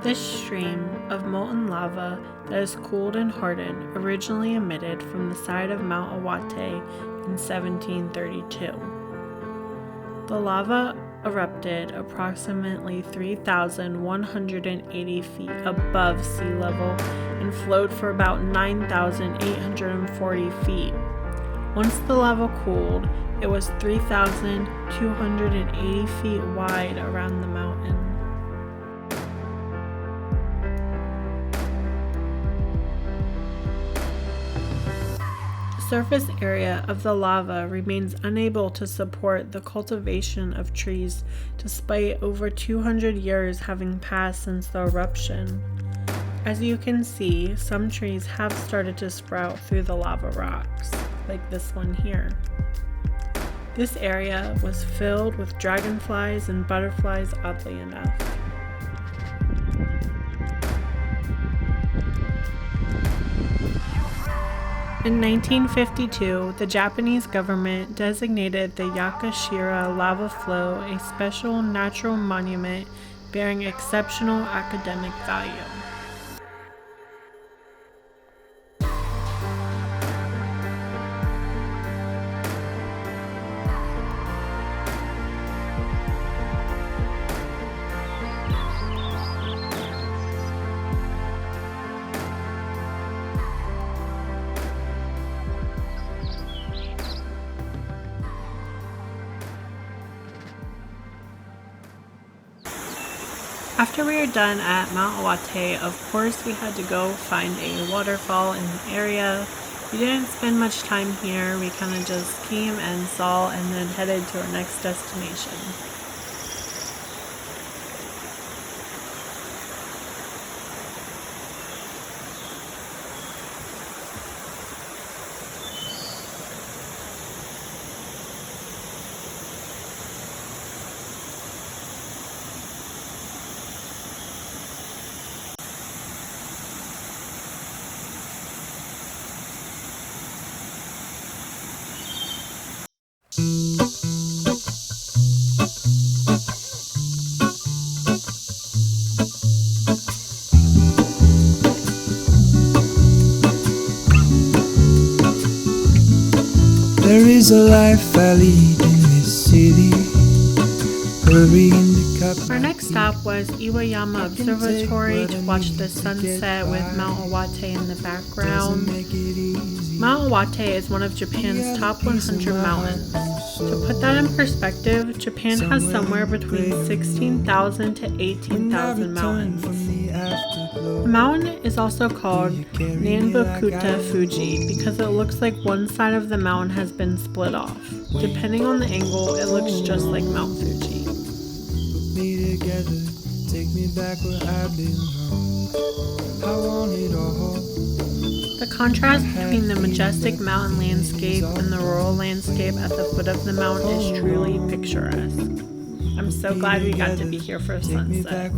This stream of molten lava that is cooled and hardened originally emitted from the side of Mount Iwate in 1732. The lava erupted approximately 3,180 feet above sea level and flowed for about 9,840 feet. Once the lava cooled, it was 3,280 feet wide around the mountain. The surface area of the lava remains unable to support the cultivation of trees despite over 200 years having passed since the eruption. As you can see, some trees have started to sprout through the lava rocks, like this one here. This area was filled with dragonflies and butterflies, oddly enough. In 1952, the Japanese government designated the Yakehashiri lava flow a special natural monument bearing exceptional academic value. After we were done at Mount Iwate, of course we had to go find a waterfall in the area. We didn't spend much time here, we kind of just came and saw and then headed to our next destination. There is a life I lead in this city. Our next stop was Iwayama Observatory to watch the sunset with Mount Iwate in the background. Mount Iwate is one of Japan's top 100 mountains. To put that in perspective, Japan has somewhere between 16,000 to 18,000 mountains. The mountain is also called Nanbokuta Fuji because it looks like one side of the mountain has been split off. Depending on the angle, it looks just like Mount Fuji. Take me back where I belong. I want it all. The contrast between the majestic mountain landscape and the rural landscape at the foot of the mountain is truly picturesque. I'm so glad we got to be here for sunset.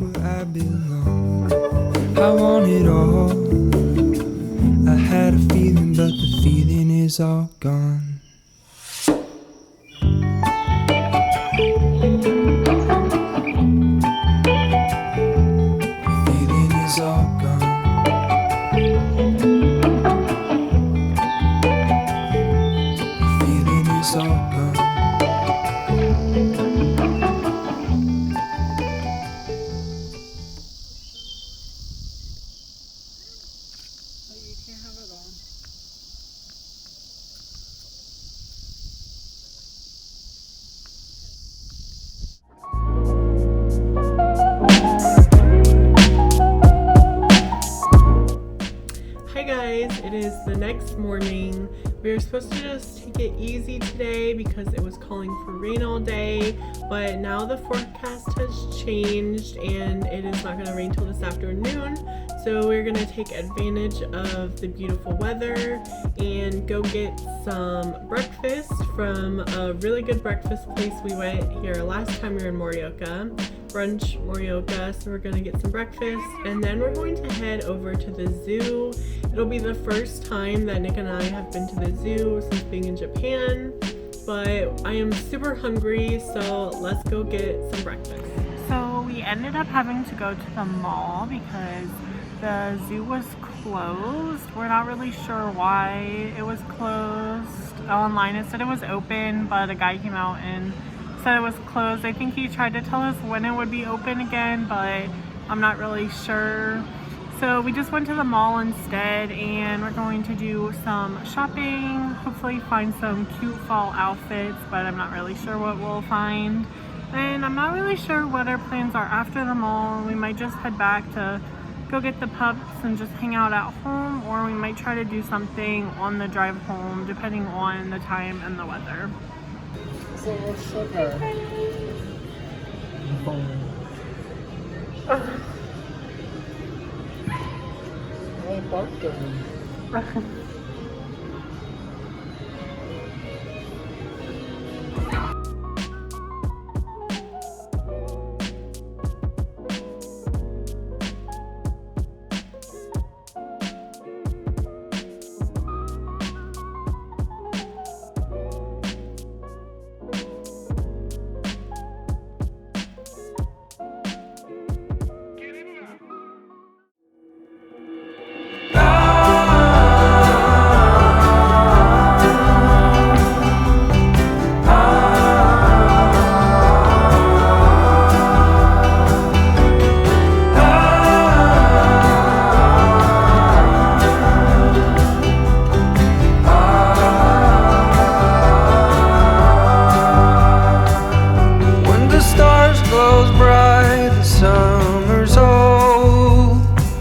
I want it all. I had a feeling, but the feeling is all gone. It is the next morning. We were supposed to just take it easy today because it was calling for rain all day, but now the forecast has changed and it is not going to rain till this afternoon. So we're going to take advantage of the beautiful weather and go get some breakfast from a really good breakfast place we went here last time we were in Morioka, Brunch Morioka. So we're going to get some breakfast and then we're going to head over to the zoo. It'll be the first time that Nick and I have been to the zoo since being in Japan, but I am super hungry, so let's go get some breakfast. So So we ended up having to go to the mall because the zoo was closed. We're not really sure why it was closed. Online it said it was open, but a guy came out and said it was closed. I think he tried to tell us when it would be open again, but I'm not really sure. So we just went to the mall instead, and we're going to do some shopping, hopefully find some cute fall outfits, but I'm not really sure what we'll find. And I'm not really sure what our plans are after the mall. We might just head back to go get the pups and just hang out at home, or we might try to do something on the drive home depending on the time and the weather.